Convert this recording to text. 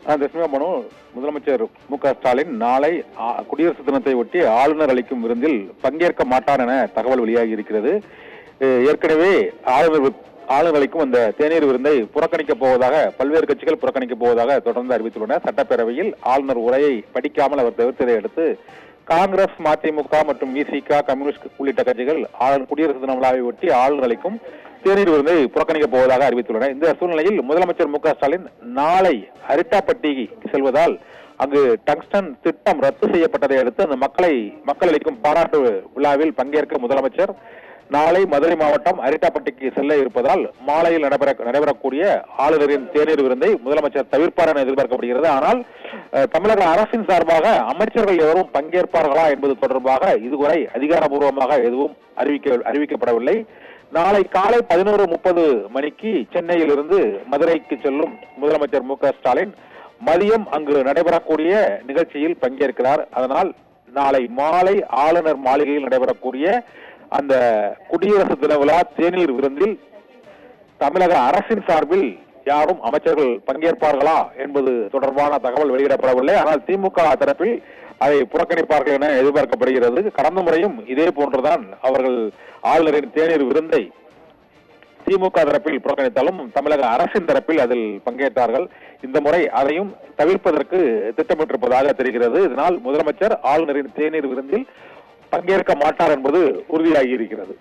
மனு முதலமைச்சர் மு.க.ஸ்டாலின் நாளை குடியரசு தினத்தை ஒட்டி ஆளுநர் அளிக்கும் விருந்தில் பங்கேற்க மாட்டார் என தகவல் வெளியாகி இருக்கிறது. ஏற்கனவே ஆளுநர் அளிக்கும் அந்த தேநீர் விருந்தை புறக்கணிக்கப் போவதாக பல்வேறு கட்சிகள் புறக்கணிக்கப் போவதாக தொடர்ந்து அறிவித்துள்ளன. சட்டப்பேரவையில் ஆளுநர் உரையை படிக்காமல் அவர் தவிர்த்ததை அடுத்து காங்கிரஸ், மதிமுக மற்றும் விசிக, கம்யூனிஸ்ட் உள்ளிட்ட கட்சிகள் குடியரசு தின விழாவை ஒட்டி ஆளுநர் அளிக்கும் தேநீர் விருந்தை புறக்கணிக்கப் போவதாக அறிவித்துள்ளனர். இந்த சூழ்நிலையில் முதலமைச்சர் மு.க.ஸ்டாலின் நாளை அரிட்டாப்பட்டி செல்வதால் அங்கு டங்ஸ்டன் திட்டம் ரத்து செய்யப்பட்டதை அடுத்து அந்த மக்கள் அளிக்கும் பாராட்டு விழாவில் பங்கேற்க முதலமைச்சர் நாளை மதுரை மாவட்டம் அரிட்டாப்பட்டிக்கு செல்ல இருப்பதால் மாலையில் நடைபெறக்கூடிய ஆளுநரின் தேநீர் விருந்தை முதலமைச்சர் தவிர்ப்பார் என எதிர்பார்க்கப்படுகிறது. ஆனால் தமிழக அரசின் சார்பாக அமைச்சர்கள் எவரும் பங்கேற்பார்களா என்பது தொடர்பாக இதுவரை அதிகாரப்பூர்வமாக எதுவும் அறிவிக்கப்படவில்லை. நாளை காலை 11:30 மணிக்கு சென்னையில் இருந்து மதுரைக்கு செல்லும் முதலமைச்சர் மு.க.ஸ்டாலின் மதியம் அங்கு நடைபெறக்கூடிய நிகழ்ச்சியில் பங்கேற்கிறார். அதனால் நாளை மாலை ஆளுநர் மாளிகையில் நடைபெறக்கூடிய அந்த குடியரசு தின விழா தேநீர் விருந்தில் தமிழக அரசின் சார்பில் யாரும் அமைச்சர்கள் பங்கேற்பார்களா என்பது தொடர்பான தகவல் வெளியிடப்படவில்லை. ஆனால் திமுக தரப்பில் அதை புறக்கணிப்பார்கள் என எதிர்பார்க்கப்படுகிறது. கடந்த முறையும் இதே போன்றுதான் அவர்கள் ஆளுநரின் தேநீர் விருந்தை திமுக தரப்பில் புறக்கணித்தாலும் தமிழக அரசின் தரப்பில் அதில் பங்கேற்றார்கள். இந்த முறை அதையும் தவிர்ப்பதற்கு திட்டமிட்டிருப்பதாக தெரிகிறது. இதனால் முதலமைச்சர் ஆளுநரின் தேநீர் விருந்தில் பங்கேற்க மாட்டார் என்பது உறுதியாகி இருக்கிறது.